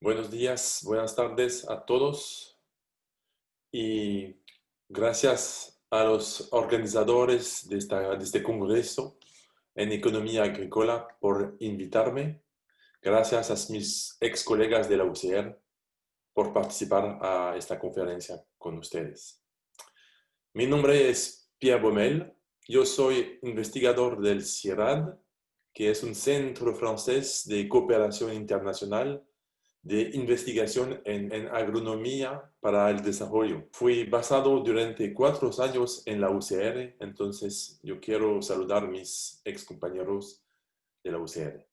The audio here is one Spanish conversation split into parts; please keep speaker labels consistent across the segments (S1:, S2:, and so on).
S1: Buenos días, buenas tardes a todos y gracias a los organizadores de este congreso en economía agrícola por invitarme. Gracias a mis ex colegas de la UCR por participar a esta conferencia con ustedes. Mi nombre es Pierre Baumel. Yo soy investigador del CIRAD, que es un centro francés de cooperación internacional de investigación en agronomía para el desarrollo. Fui basado durante 4 años en la UCR, entonces yo quiero saludar a mis ex compañeros de la UCR.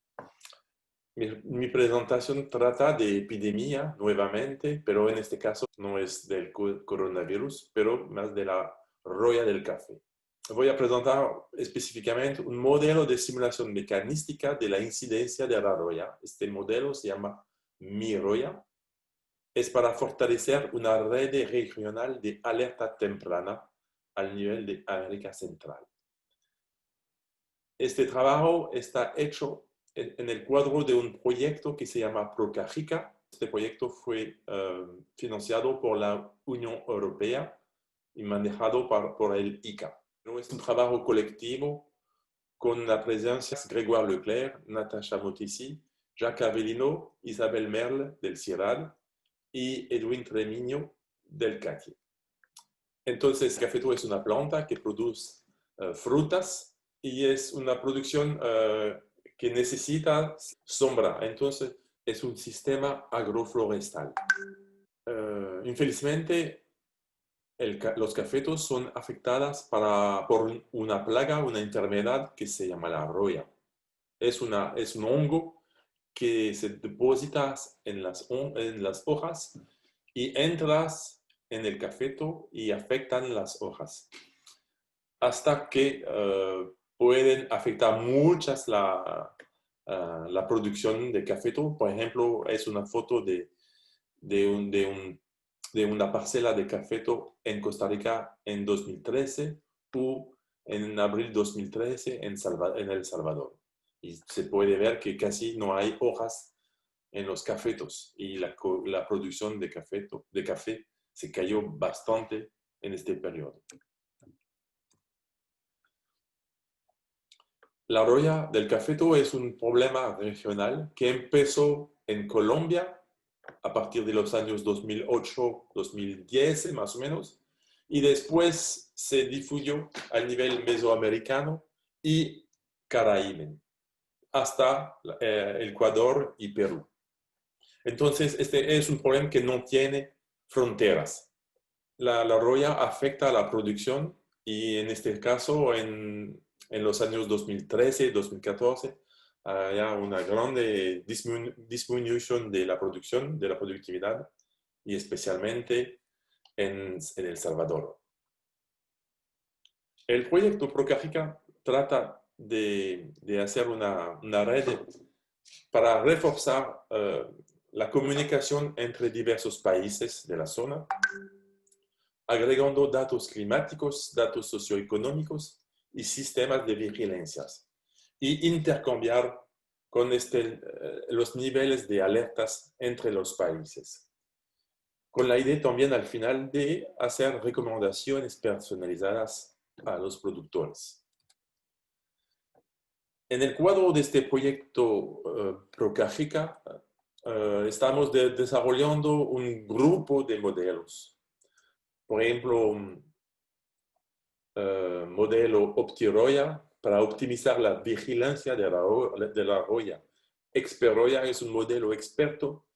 S1: Mi presentación trata de epidemia nuevamente, pero en este caso no es del coronavirus, pero más de la roya del café. Voy a presentar específicamente un modelo de simulación mecanística de la incidencia de la roya. Este modelo se llama MIROYA. Es para fortalecer una red regional de alerta temprana al nivel de América Central. Este trabajo está hecho en el cuadro de un proyecto que se llama Procajica. Este proyecto fue financiado por la Unión Europea y manejado por el ICA. Es un trabajo colectivo con la presencia de Grégoire Leclerc, Natasha Motesi, Jacques Avellino, Isabel Merle del CIRAD y Edwin Tremiño del CATI. Entonces, el cafeto es una planta que produce frutas y es una producción que necesita sombra. Entonces, es un sistema agroflorestal. Infelizmente, los cafetos son afectadas por una plaga, una enfermedad que se llama la roya. Es un hongo que se deposita en las hojas y entras en el cafeto y afectan las hojas. Hasta que pueden afectar muchas la producción de cafeto. Por ejemplo, es una foto de una parcela de cafeto en Costa Rica en 2013 o en abril 2013 en El Salvador. Y se puede ver que casi no hay hojas en los cafetos y la producción de café se cayó bastante en este periodo. La roya del cafeto es un problema regional que empezó en Colombia a partir de los años 2008-2010 más o menos, y después se difundió a nivel mesoamericano y caribe, hasta Ecuador y Perú. Entonces, este es un problema que no tiene fronteras. La roya afecta a la producción y en este caso, en los años 2013-2014, hay una grande disminución de la producción, de la productividad, y especialmente en El Salvador. El proyecto Procajica trata de hacer una red para reforzar la comunicación entre diversos países de la zona, agregando datos climáticos, datos socioeconómicos y sistemas de vigilancias, y intercambiar con los niveles de alertas entre los países, con la idea también al final de hacer recomendaciones personalizadas a los productores. En el cuadro de este proyecto Procajica, estamos desarrollando un grupo de modelos. Por ejemplo, modelo OptiRoya para optimizar la vigilancia de la roya. XPRoya es un modelo experto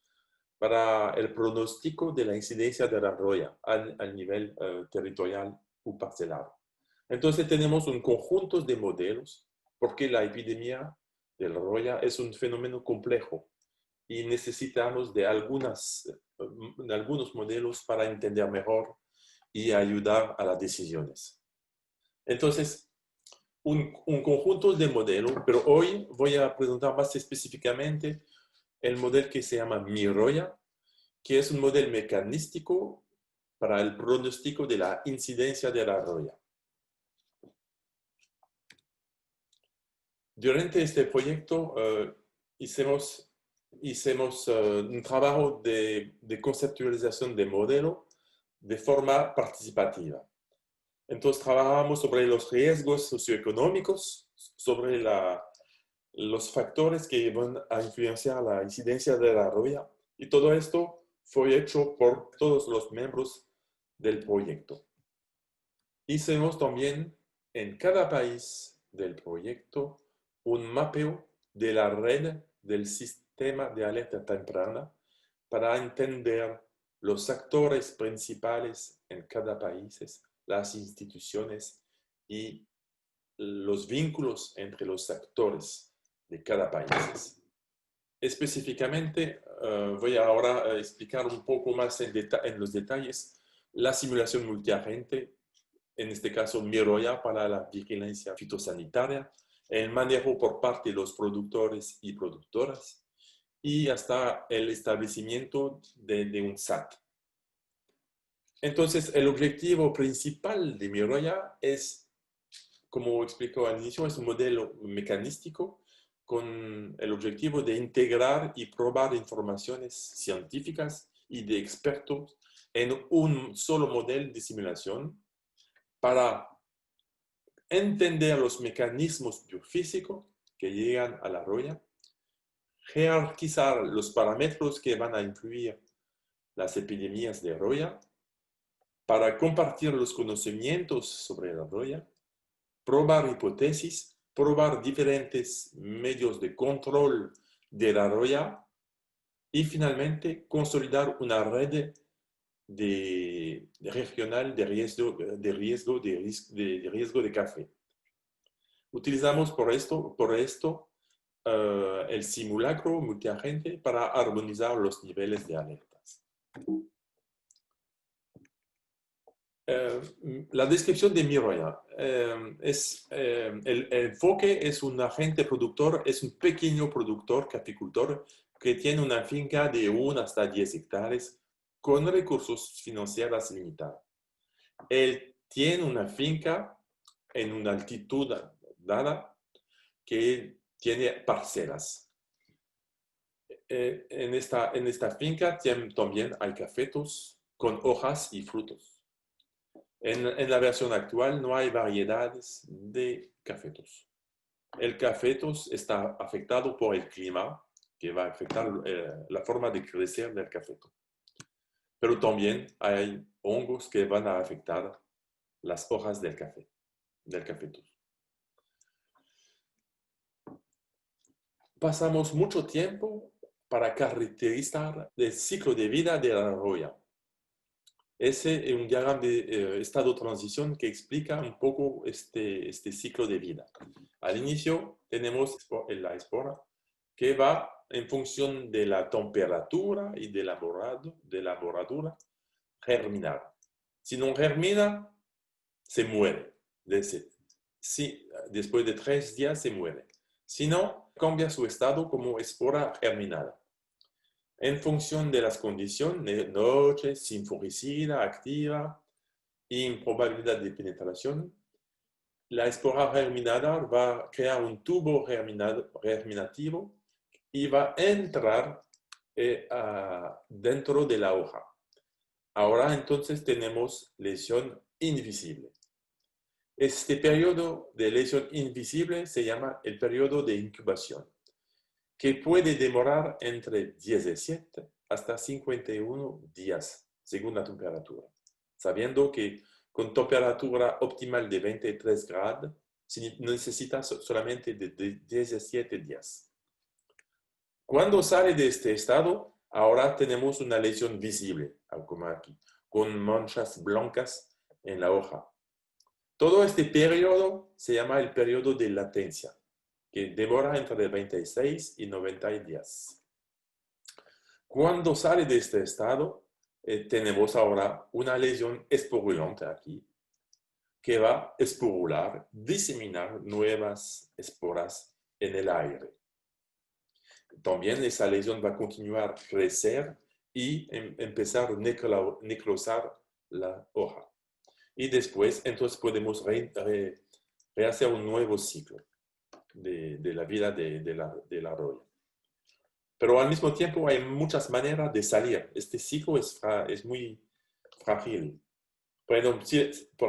S1: para el pronóstico de la incidencia de la roya al nivel territorial o parcelar. Entonces tenemos un conjunto de modelos porque la epidemia de la roya es un fenómeno complejo y necesitamos de algunos modelos para entender mejor y ayudar a las decisiones. Entonces, un conjunto de modelos, pero hoy voy a presentar más específicamente el modelo que se llama MIROYA, que es un modelo mecanístico para el pronóstico de la incidencia de la roya. Durante este proyecto hicimos hicimos un trabajo de conceptualización de modelo de forma participativa. Entonces trabajamos sobre los riesgos socioeconómicos, sobre los factores que van a influenciar la incidencia de la roya, y todo esto fue hecho por todos los miembros del proyecto. Hicimos también en cada país del proyecto un mapeo de la red del sistema de alerta temprana para entender los actores principales en cada país, las instituciones y los vínculos entre los actores de cada país. Específicamente, voy ahora a explicar un poco más en los detalles la simulación multiagente, en este caso Miroya para la vigilancia fitosanitaria, el manejo por parte de los productores y productoras y hasta el establecimiento de un SAT. Entonces, el objetivo principal de Miroya es, como explicó al inicio, es un modelo mecanístico con el objetivo de integrar y probar informaciones científicas y de expertos en un solo modelo de simulación para entender los mecanismos biofísicos que llegan a la roya, jerarquizar los parámetros que van a influir las epidemias de roya, para compartir los conocimientos sobre la roya, probar hipótesis, probar diferentes medios de control de la roya y finalmente consolidar una red regional de riesgo de café. Utilizamos por esto el simulacro multiagente para armonizar los niveles de alertas. La descripción de Miroya el enfoque es un agente productor, es un pequeño productor, caficultor, que tiene una finca de 1 hasta 10 hectáreas con recursos financieros limitados. Él tiene una finca en una altitud dada que tiene parcelas. En esta finca también hay cafetos con hojas y frutos. En la versión actual no hay variedades de cafetos. El cafetos está afectado por el clima, que va a afectar la forma de crecer del cafeto. Pero también hay hongos que van a afectar las hojas del cafeto. Pasamos mucho tiempo para caracterizar el ciclo de vida de la roya. Ese es un diagrama de estado de transición que explica un poco este ciclo de vida. Al inicio tenemos la espora que va en función de la temperatura y de la moradura germinar. Si no germina, se muere. Después de 3 días se muere. Si no, cambia su estado como espora germinada. En función de las condiciones, noche, sin fungicida, activa y improbabilidad de penetración, la espora germinada va a crear un tubo germinativo y va a entrar dentro de la hoja. Ahora entonces tenemos lesión invisible. Este periodo de lesión invisible se llama el periodo de incubación, que puede demorar entre 17 hasta 51 días, según la temperatura, sabiendo que con temperatura optimal de 23 grados se necesita solamente de 17 días. Cuando sale de este estado, ahora tenemos una lesión visible, como aquí, con manchas blancas en la hoja. Todo este periodo se llama el periodo de latencia, que demora entre 26 y 90 días. Cuando sale de este estado, tenemos ahora una lesión esporulante aquí, que va a esporular, diseminar nuevas esporas en el aire. También esa lesión va a continuar a crecer y empezar a necrosar la hoja. Y después, entonces, podemos rehacer un nuevo ciclo de la vida de la roya. pero al mismo tiempo hay muchas maneras de salir. Este ciclo es muy frágil. Por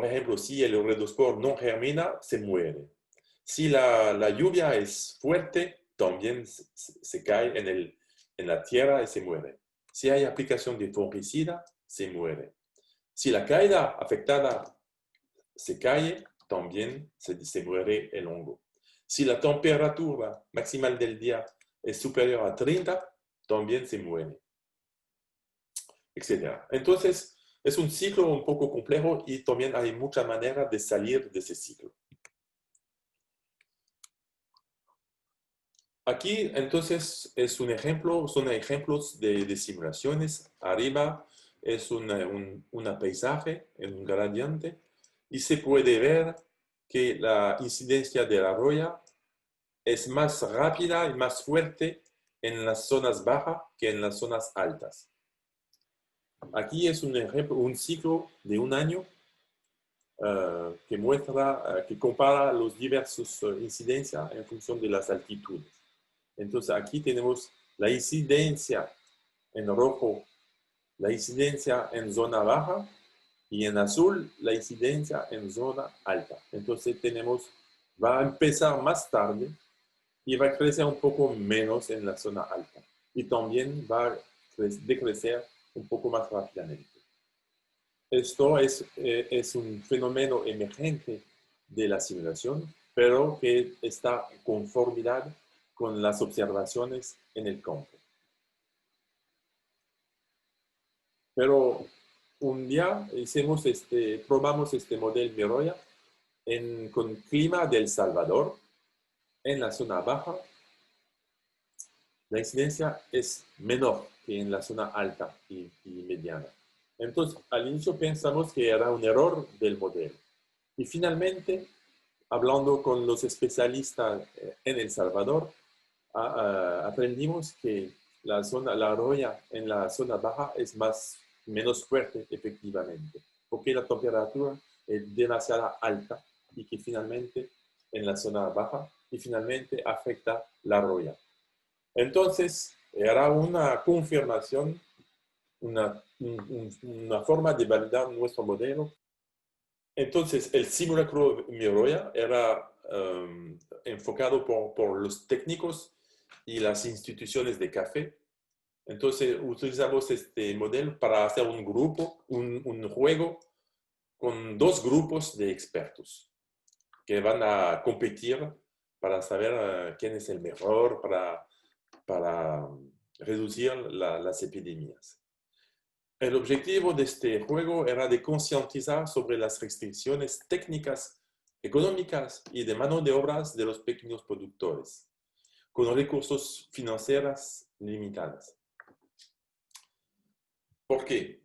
S1: ejemplo, si el redospor no germina, se muere. Si la lluvia es fuerte, también se cae en la tierra y se muere. Si hay aplicación de fungicida, se muere. Si la caída afectada se cae, también se muere el hongo. Si la temperatura maximal del día es superior a 30, también se muere, etc. Entonces, es un ciclo un poco complejo y también hay muchas maneras de salir de ese ciclo. Aquí, entonces, es un ejemplo, son ejemplos de simulaciones. Arriba es un paisaje en un gradiente y se puede ver que la incidencia de la roya es más rápida y más fuerte en las zonas bajas que en las zonas altas. Aquí es un ejemplo, un ciclo de un año que muestra, que compara los diversos incidencias en función de las altitudes. Entonces aquí tenemos la incidencia en rojo, la incidencia en zona baja y en azul la incidencia en zona alta. Entonces va a empezar más tarde y va a crecer un poco menos en la zona alta. Y también va a decrecer un poco más rápidamente. Esto es un fenómeno emergente de la simulación, pero que está en conformidad con las observaciones en el campo. Pero un día probamos este modelo Miroya con clima del Salvador, en la zona baja. La incidencia es menor que en la zona alta y mediana. Entonces, al inicio pensamos que era un error del modelo. Y finalmente, hablando con los especialistas en El Salvador, aprendimos que la roya en la zona baja es menos fuerte, efectivamente, porque la temperatura es demasiado alta y que finalmente en la zona baja y finalmente afecta la roya. Entonces, era una confirmación, una forma de validar nuestro modelo. Entonces, el simulacro Miroya era enfocado por los técnicos y las instituciones de café. Entonces, utilizamos este modelo para hacer un grupo, un juego con dos grupos de expertos que van a competir para saber quién es el mejor para reducir las epidemias. El objetivo de este juego era de concientizar sobre las restricciones técnicas, económicas y de mano de obras de los pequeños productores, con recursos financieros limitados. ¿Por qué?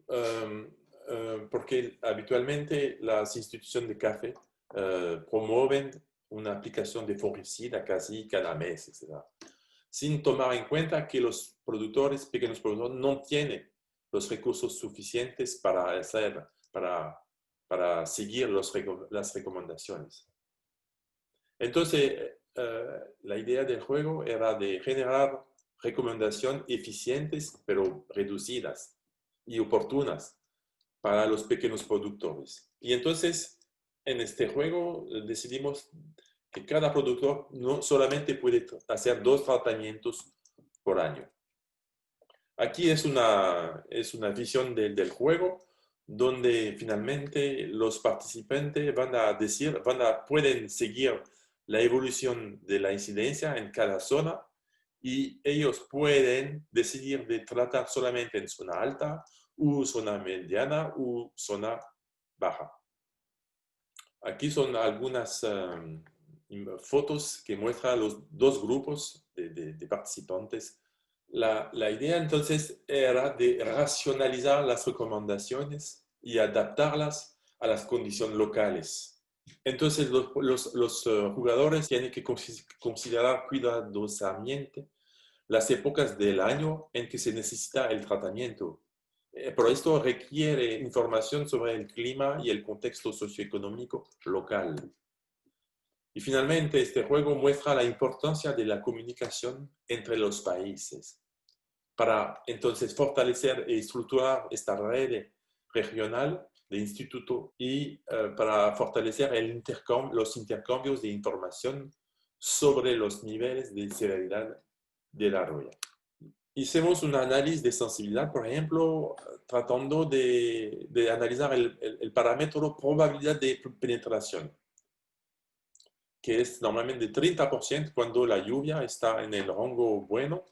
S1: Porque habitualmente las instituciones de café promueven una aplicación de fungicida casi cada mes, etc., sin tomar en cuenta que los pequeños productores, no tienen los recursos suficientes para seguir las recomendaciones. Entonces, la idea del juego era de generar recomendaciones eficientes, pero reducidas y oportunas para los pequeños productores. Y entonces, en este juego decidimos que cada productor no solamente puede hacer 2 tratamientos por año. Aquí es una visión del juego donde finalmente los participantes pueden seguir la evolución de la incidencia en cada zona y ellos pueden decidir de tratar solamente en zona alta, o zona mediana, o zona baja. Aquí son algunas fotos que muestran los dos grupos de participantes. La idea entonces era de racionalizar las recomendaciones y adaptarlas a las condiciones locales. Entonces los jugadores tienen que considerar cuidadosamente las épocas del año en que se necesita el tratamiento. Pero esto requiere información sobre el clima y el contexto socioeconómico local. Y finalmente, este juego muestra la importancia de la comunicación entre los países. para entonces fortalecer y estructurar esta red regional de instituto y para fortalecer los intercambios de información sobre los niveles de severidad de la roya. Hicimos un análisis de sensibilidad, por ejemplo, tratando de analizar el parámetro probabilidad de penetración, que es normalmente de 30% cuando la lluvia está en el rango bueno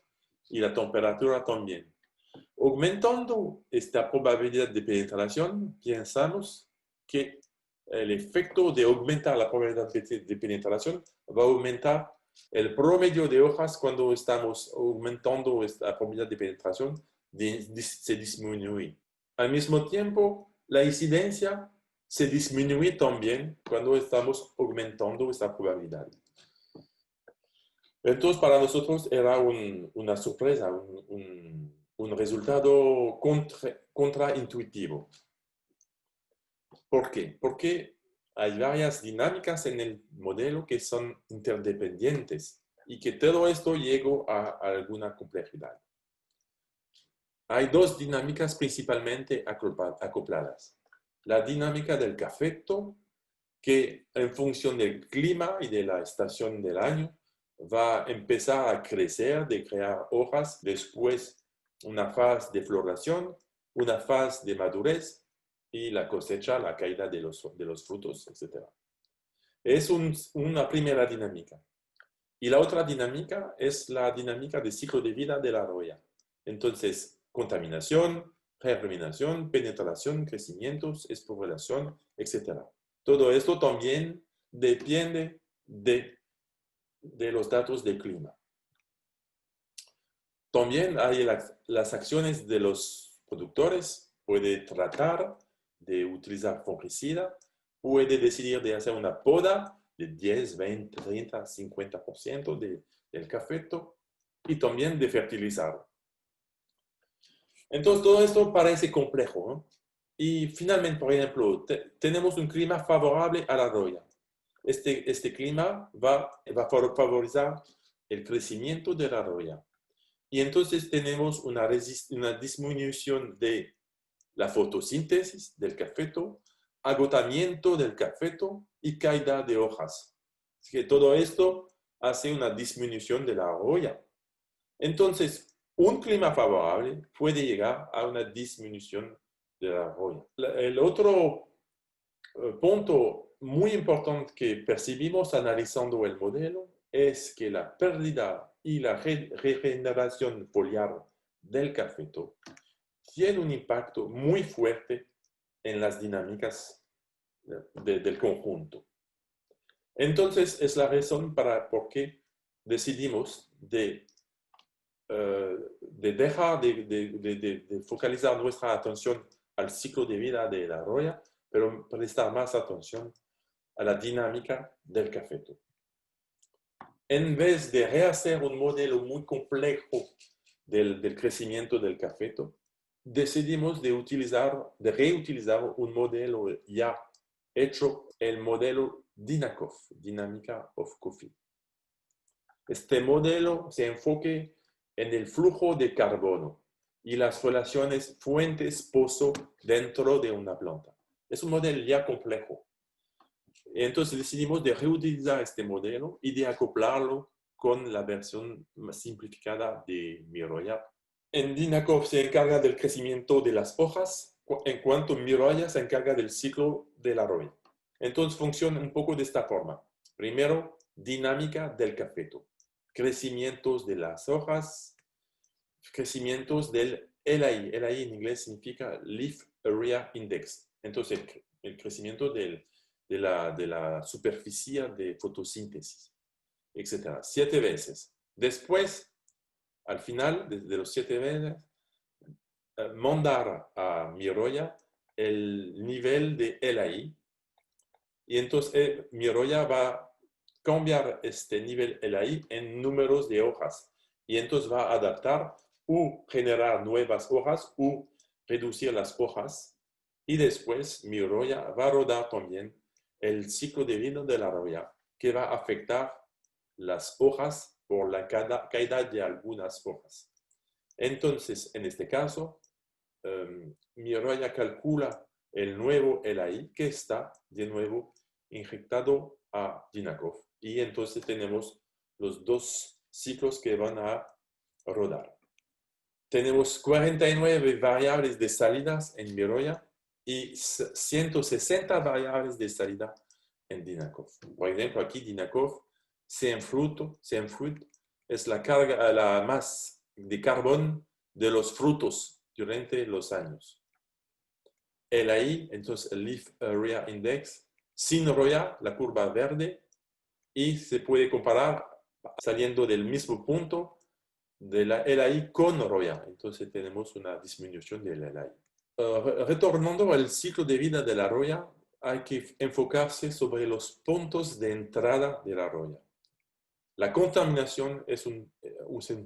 S1: y la temperatura también. Aumentando esta probabilidad de penetración, pensamos que el efecto de aumentar la probabilidad de penetración va a aumentar el promedio de hojas cuando estamos aumentando esta probabilidad de penetración, se disminuye. Al mismo tiempo, la incidencia se disminuye también cuando estamos aumentando esta probabilidad. Entonces, para nosotros era una sorpresa, un resultado contraintuitivo. ¿Por qué? Porque hay varias dinámicas en el modelo que son interdependientes y que todo esto llegó a alguna complejidad. Hay dos dinámicas principalmente acopladas. La dinámica del cafeto, que en función del clima y de la estación del año, va a empezar a crecer, de crear hojas, después una fase de floración, una fase de madurez y la cosecha, la caída de los frutos, etc. Es una primera dinámica. Y la otra dinámica es la dinámica de ciclo de vida de la roya. Entonces, contaminación, germinación, penetración, crecimientos, esporulación, etc. Todo esto también depende de los datos del clima. También hay las acciones de los productores. Puede tratar de utilizar fungicida, puede decidir de hacer una poda de 10, 20, 30, 50% del cafeto y también de fertilizar. Entonces, todo esto parece complejo, ¿no? Y finalmente, por ejemplo, tenemos un clima favorable a la roya. Este clima va a favorecer el crecimiento de la roya. Y entonces tenemos una disminución de la fotosíntesis del cafeto, agotamiento del cafeto y caída de hojas. Así que todo esto hace una disminución de la roya. Entonces, un clima favorable puede llegar a una disminución de la roya. El otro punto muy importante que percibimos analizando el modelo es que la pérdida y la regeneración foliar del cafeto tiene un impacto muy fuerte en las dinámicas del conjunto. Entonces, es la razón por qué decidimos de dejar de focalizar nuestra atención al ciclo de vida de la roya, pero prestar más atención a la dinámica del cafeto. En vez de rehacer un modelo muy complejo del crecimiento del cafeto, decidimos de reutilizar un modelo ya hecho, el modelo DINACOF, Dinámica of Coffee. Este modelo se enfoca en el flujo de carbono y las relaciones fuentes-pozo dentro de una planta. Es un modelo ya complejo. Entonces decidimos de reutilizar este modelo y de acoplarlo con la versión más simplificada de Miroya. En DINACOF se encarga del crecimiento de las hojas, en cuanto Miroya se encarga del ciclo de la roya. Entonces funciona un poco de esta forma. Primero, dinámica del cafeto. Crecimientos de las hojas, crecimientos del LAI. LAI en inglés significa Leaf Area Index. Entonces, el crecimiento de la superficie de fotosíntesis, etc. 7 veces. Después, al final de los 7 veces, mandar a Miroya el nivel de LAI. Y entonces Miroya va a cambiar este nivel LAI en números de hojas. Y entonces va a adaptar o generar nuevas hojas o reducir las hojas. Y después Miroya va a rodar también el ciclo de vida de la roya, que va a afectar las hojas por la caída de algunas hojas. Entonces, en este caso, mi roya calcula el nuevo LAI que está de nuevo inyectado a Dynacov. Y entonces tenemos los dos ciclos que van a rodar. Tenemos 49 variables de salidas en mi roya y 160 variables de salida en Dynacov. Por ejemplo, aquí Dynacov, CM-Fruit es la carga, la masa de carbón de los frutos durante los años. LAI, entonces el Leaf Area Index, sin roya, la curva verde, y se puede comparar saliendo del mismo punto de la LAI con roya. Entonces tenemos una disminución de la LAI. Retornando al ciclo de vida de la roya, hay que enfocarse sobre los puntos de entrada de la roya. La contaminación es un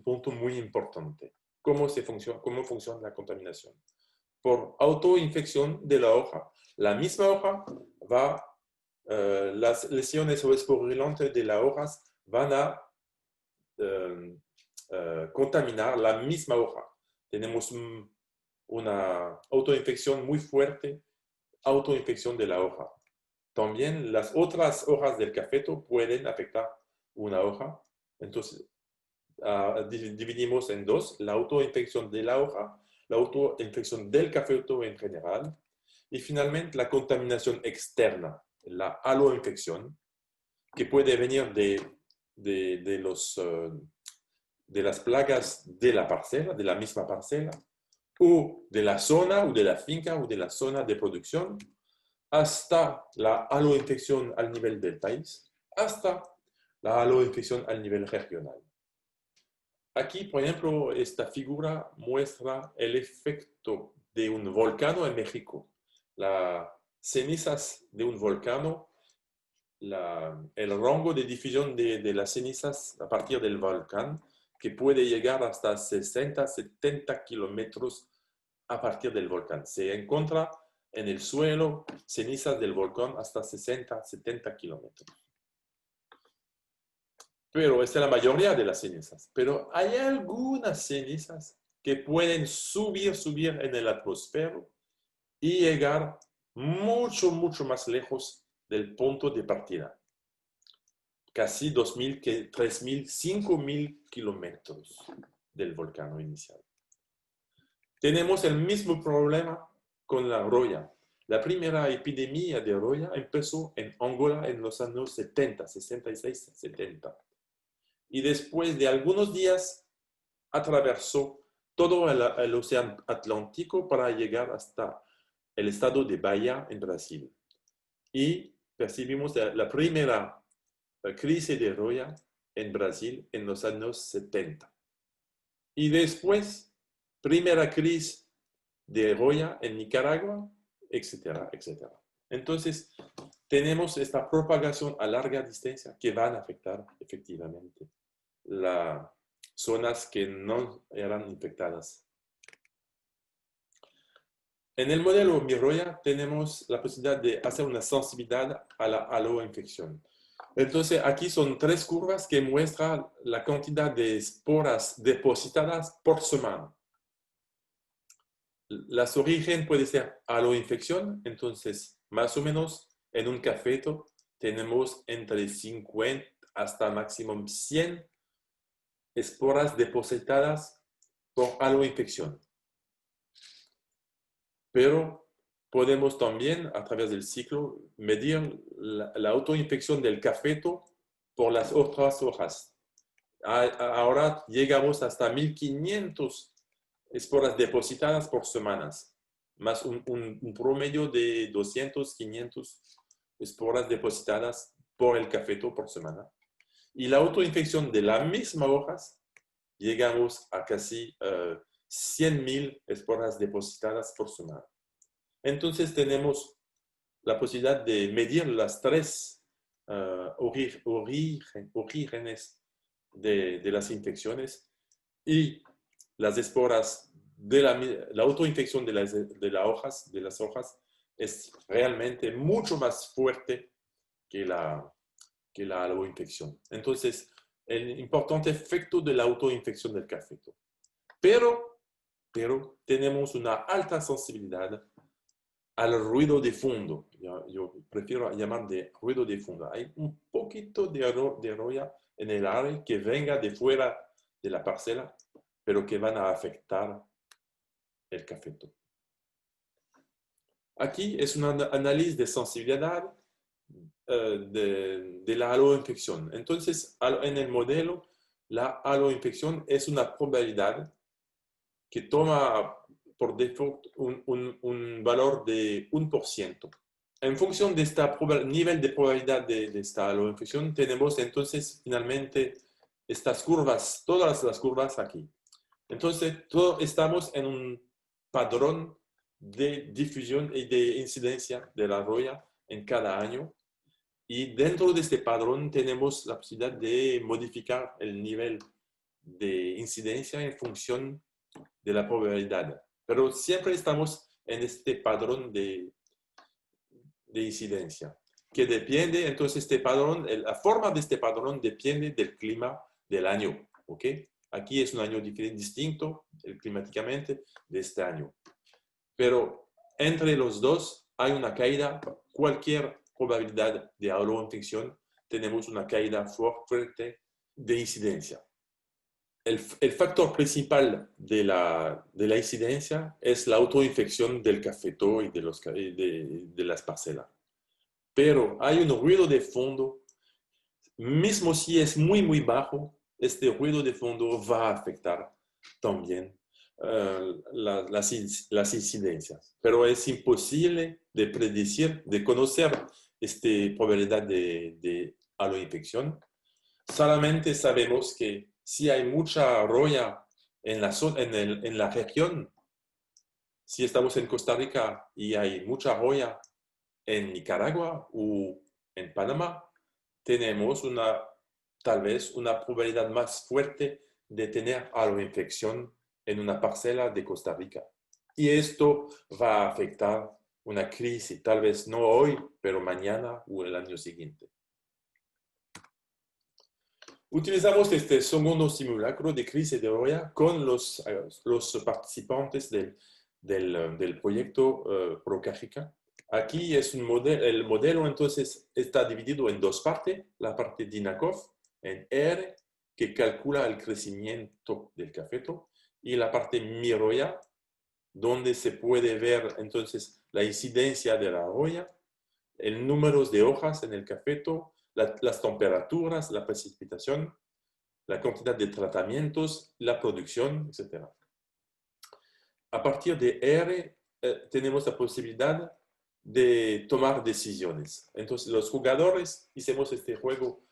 S1: punto muy importante. ¿Cómo funciona la contaminación? Por autoinfección de la hoja. La misma hoja las lesiones o esporulentas de las hojas van a contaminar la misma hoja. Tenemos una autoinfección muy fuerte, autoinfección de la hoja. También las otras hojas del cafeto pueden afectar una hoja. Entonces, dividimos en dos, la autoinfección de la hoja, la autoinfección del cafeto en general, y finalmente la contaminación externa, la haloinfección, que puede venir de las plagas de la parcela, de la misma parcela, o de la zona, o de la finca, o de la zona de producción, hasta la haloinfección al nivel del país, hasta la haloinfección al nivel regional. Aquí, por ejemplo, esta figura muestra el efecto de un volcán en México. Las cenizas de un volcán, el rango de difusión de las cenizas a partir del volcán, que puede llegar hasta 60, 70 kilómetros a partir del volcán. Se encuentra en el suelo cenizas del volcán hasta 60, 70 kilómetros. Pero esta es la mayoría de las cenizas. Pero hay algunas cenizas que pueden subir en el atmósfera y llegar mucho, mucho más lejos del punto de partida. Casi 2.000, 3.000, 5.000 kilómetros del volcán inicial. Tenemos el mismo problema con la roya. La primera epidemia de roya empezó en Angola en los años 70, 66, 70. Y después de algunos días atravesó todo el océano Atlántico para llegar hasta el estado de Bahía en Brasil. Y percibimos la primera crisis de roya en Brasil en los años 70. Y después, primera crisis de roya en Nicaragua, etcétera, etcétera. Entonces, tenemos esta propagación a larga distancia que van a afectar efectivamente las zonas que no eran infectadas. En el modelo Miroya tenemos la posibilidad de hacer una sensibilidad a la haloinfección. Entonces, aquí son tres curvas que muestran la cantidad de esporas depositadas por semana. Las origen puede ser haloinfección, entonces, más o menos en un cafeto tenemos entre 50 hasta máximo 100 esporas depositadas por haloinfección. Pero podemos también, a través del ciclo, medir la autoinfección del cafeto por las otras hojas. Ahora llegamos hasta 1.500 esporas depositadas por semanas, más un promedio de 200, 500 esporas depositadas por el cafeto por semana. Y la autoinfección de las mismas hojas, llegamos a casi 100.000 esporas depositadas por semana. Entonces tenemos la posibilidad de medir las tres orígenes de las infecciones y las esporas de la autoinfección de las hojas es realmente mucho más fuerte que la haloinfección. Entonces, el importante efecto de la autoinfección del cafeto. pero tenemos una alta sensibilidad al ruido de fondo. Yo prefiero llamar de ruido de fondo. Hay un poquito de roya en el aire que venga de fuera de la parcela, pero que van a afectar el cafeto. Aquí es un análisis de sensibilidad de la aloinfección. Entonces, en el modelo, la aloinfección es una probabilidad que toma por default un valor de 1%. En función de este nivel de probabilidad de esta aloinfección, tenemos entonces finalmente estas curvas, todas las curvas aquí. Entonces, estamos en un padrón de difusión y de incidencia de la roya en cada año. Y dentro de este padrón tenemos la posibilidad de modificar el nivel de incidencia en función de la probabilidad. Pero siempre estamos en este padrón de incidencia, que depende, entonces, este padrón, la forma de este padrón depende del clima del año, ¿ok? Aquí es un año distinto climáticamente de este año. Pero entre los dos hay una caída, cualquier probabilidad de aloinfección, tenemos una caída fuerte de incidencia. El factor principal de la incidencia es la autoinfección del cafeto y de las parcelas. Pero hay un ruido de fondo, mismo si es muy, muy bajo, este ruido de fondo va a afectar también las incidencias. Pero es imposible de predecir, de conocer esta probabilidad de aloinfección. Solamente sabemos que si hay mucha roya en la región, si estamos en Costa Rica y hay mucha roya en Nicaragua o en Panamá, tenemos tal vez una probabilidad más fuerte de tener aloinfección en una parcela de Costa Rica. Y esto va a afectar una crisis, tal vez no hoy, pero mañana o el año siguiente. Utilizamos este segundo simulacro de crisis de roya con los participantes del proyecto Procajica. Aquí es el modelo entonces está dividido en dos partes, la parte DINACOF en R, que calcula el crecimiento del cafeto, y la parte MIROYA, donde se puede ver entonces la incidencia de la roya, el número de hojas en el cafeto, las temperaturas, la precipitación, la cantidad de tratamientos, la producción, etc. A partir de R tenemos la posibilidad de tomar decisiones. Entonces los jugadores hicimos este juego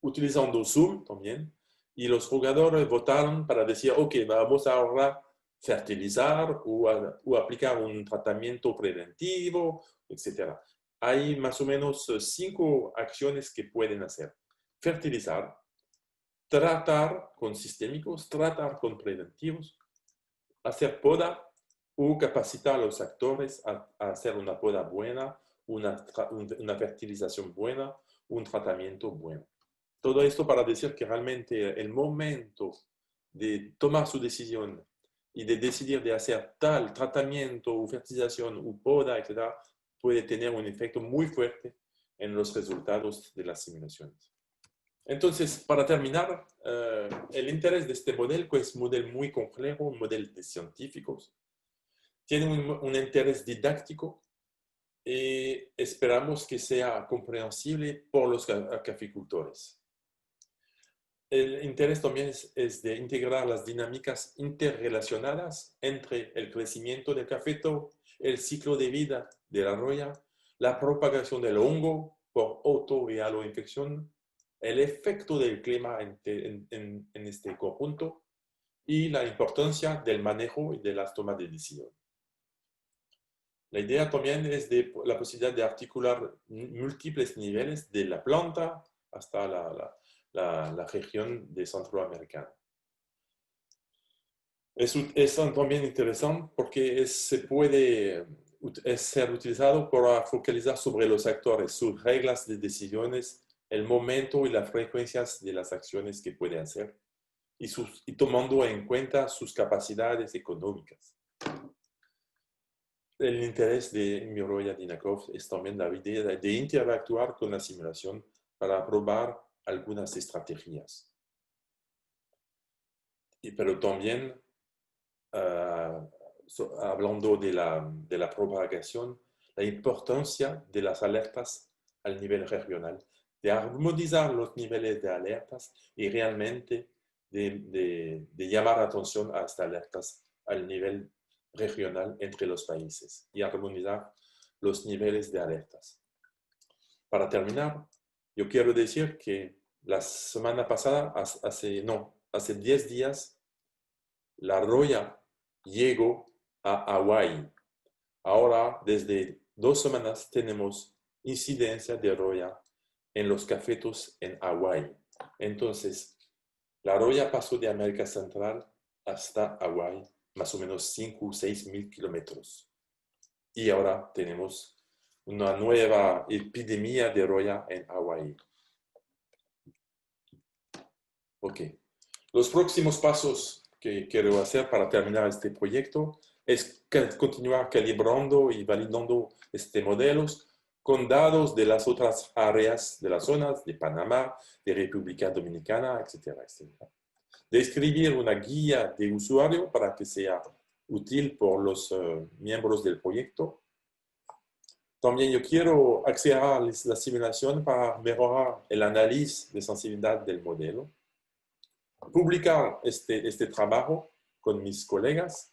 S1: utilizando Zoom también, y los jugadores votaron para decir, ok, vamos ahora fertilizar o aplicar un tratamiento preventivo, etc. Hay más o menos 5 acciones que pueden hacer. Fertilizar, tratar con sistémicos, tratar con preventivos, hacer poda o capacitar a los actores a hacer una poda buena, una fertilización buena, un tratamiento bueno. Todo esto para decir que realmente el momento de tomar su decisión y de decidir de hacer tal tratamiento o fertilización o poda, etc., puede tener un efecto muy fuerte en los resultados de las simulaciones. Entonces, para terminar, el interés de este modelo, que es un modelo muy complejo, un modelo de científicos, tiene un interés didáctico y esperamos que sea comprensible por los caficultores. El interés también es de integrar las dinámicas interrelacionadas entre el crecimiento del cafeto, el ciclo de vida de la roya, la propagación del hongo por auto y aloinfección, el efecto del clima en este conjunto y la importancia del manejo y de las tomas de decisión. La idea también es de la posibilidad de articular múltiples niveles de la planta hasta la región de Centroamérica. Es también interesante porque se puede ser utilizado para focalizar sobre los actores, sus reglas de decisiones, el momento y las frecuencias de las acciones que pueden hacer. y tomando en cuenta sus capacidades económicas. El interés de Miroya-Dynakov es también la idea de interactuar con la simulación para probar algunas estrategias. Pero también, hablando de la propagación, la importancia de las alertas al nivel regional, de armonizar los niveles de alertas y realmente de llamar la atención a estas alertas al nivel regional entre los países y armonizar los niveles de alertas. Para terminar, yo quiero decir que la semana pasada, hace 10 días, la Roya llegó a Hawái. Ahora, desde 2 semanas, tenemos incidencia de Roya en los cafetos en Hawái. Entonces, la Roya pasó de América Central hasta Hawái, más o menos 5 o 6 mil kilómetros. Y ahora tenemos una nueva epidemia de Roya en Hawái. Ok. Los próximos pasos que quiero hacer para terminar este proyecto es continuar calibrando y validando modelos con datos de las otras áreas de las zonas de Panamá, de República Dominicana, etcétera, etcétera. Describir una guía de usuario para que sea útil por los miembros del proyecto. También yo quiero acelerar la simulación para mejorar el análisis de sensibilidad del modelo. Publicar este trabajo con mis colegas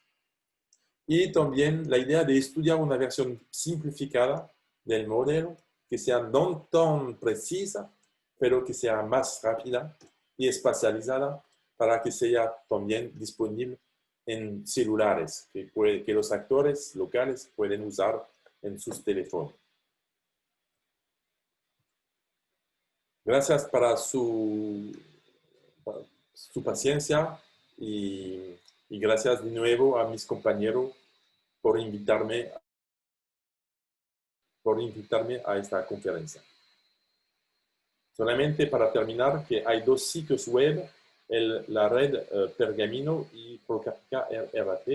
S1: y también la idea de estudiar una versión simplificada del modelo que sea no tan precisa, pero que sea más rápida y espacializada para que sea también disponible en celulares que los actores locales pueden usar en sus teléfonos. Gracias para su paciencia y gracias de nuevo a mis compañeros por invitarme a esta conferencia. Solamente para terminar, que hay 2 sitios web, la red Pergamino y Procapca RAP,